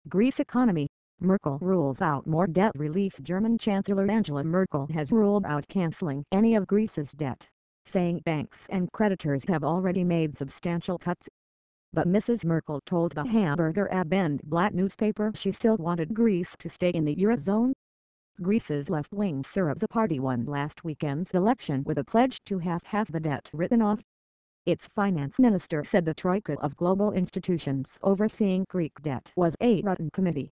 Greece economy. Merkel rules out more debt relief. German Chancellor Angela Merkel has ruled out cancelling any of Greece's debt, saying banks and creditors have already made substantial cuts. But Mrs. Merkel told the Hamburger Abendblatt newspaper she still wanted Greece to stay in the Eurozone. Greece's left-wing Syriza party won last weekend's election with a pledge to have half the debt written off. Its finance minister said the troika of global institutions overseeing Greek debt was a rotten committee.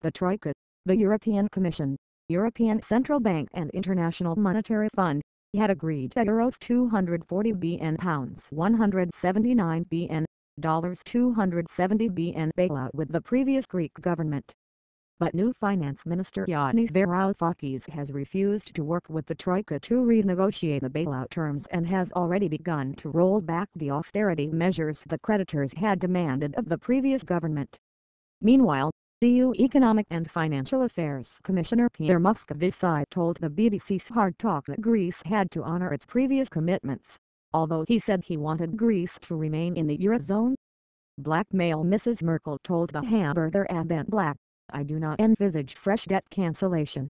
The troika, the European Commission, European Central Bank and International Monetary Fund, had agreed a Euros 240 billion pounds 179 billion dollars 270 billion bailout with the previous Greek government. But new Finance Minister Yanis Varoufakis has refused to work with the Troika to renegotiate the bailout terms and has already begun to roll back the austerity measures the creditors had demanded of the previous government. Meanwhile, EU Economic and Financial Affairs Commissioner Pierre Moscovici told the BBC's Hard Talk that Greece had to honor its previous commitments, although he said he wanted Greece to remain in the Eurozone. Blackmail. Mrs. Merkel told the Hamburger Abendblatt, "I do not envisage fresh debt cancellation."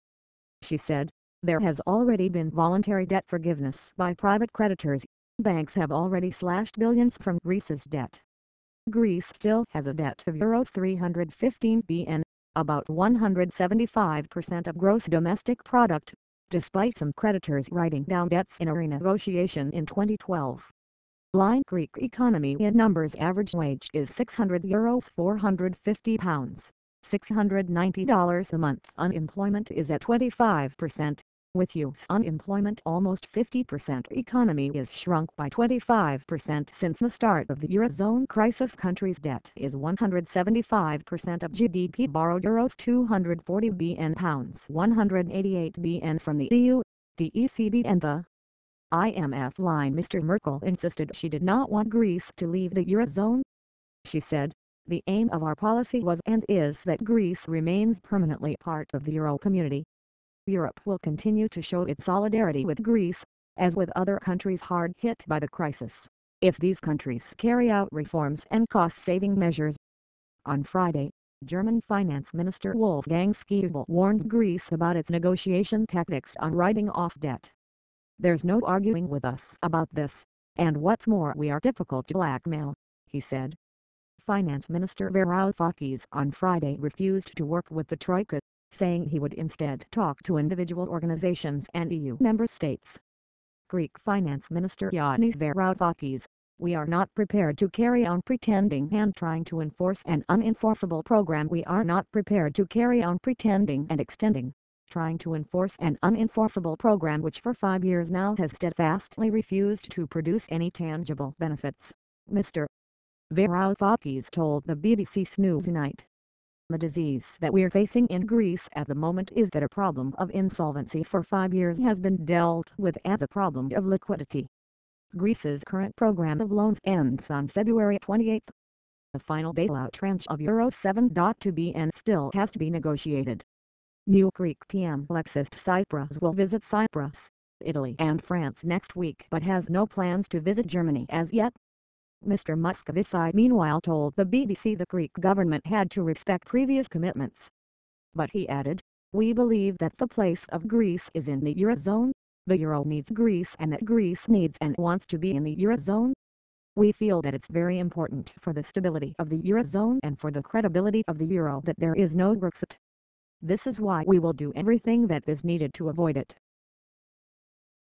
She said, "There has already been voluntary debt forgiveness by private creditors. Banks have already slashed billions from Greece's debt. Greece still has a debt of Euros 315 billion, about 175% of gross domestic product, despite some creditors writing down debts in a renegotiation in 2012. Greek economy in numbers. Average wage is €600 £450. $690 a month. Unemployment is at 25%, with youth unemployment almost 50%. Economy is shrunk by 25% since the start of the Eurozone crisis. Country's debt is 175% of GDP. Borrowed Euros 240 billion pounds 188 billion from the EU, the ECB and the IMF. Mr. Merkel insisted she did not want Greece to leave the Eurozone. She said, "The aim of our policy was and is that Greece remains permanently part of the Euro community. Europe will continue to show its solidarity with Greece, as with other countries hard hit by the crisis, if these countries carry out reforms and cost-saving measures." On Friday, German Finance Minister Wolfgang Schäuble warned Greece about its negotiation tactics on writing off debt. "There's no arguing with us about this, and what's more, we are difficult to blackmail," he said. Finance Minister Varoufakis on Friday refused to work with the Troika, saying he would instead talk to individual organizations and EU member states. Greek Finance Minister Yanis Varoufakis, "We are not prepared to carry on pretending and trying to enforce an unenforceable program. We are not prepared to carry on pretending and trying to enforce an unenforceable program which for 5 years now has steadfastly refused to produce any tangible benefits," Mr. Varoufakis told the BBC's Newsnight. "The disease that we're facing in Greece at the moment is that a problem of insolvency for 5 years has been dealt with as a problem of liquidity. Greece's current program of loans ends on February 28. The final bailout tranche of Euro 7.2 billion still has to be negotiated." New Greek PM Alexis Tsipras will visit Cyprus, Italy and France next week but has no plans to visit Germany as yet. Mr. Moscovici meanwhile told the BBC the Greek government had to respect previous commitments. But he added, "We believe that the place of Greece is in the Eurozone, the Euro needs Greece and that Greece needs and wants to be in the Eurozone. We feel that it's very important for the stability of the Eurozone and for the credibility of the Euro that there is no Brexit. This is why we will do everything that is needed to avoid it."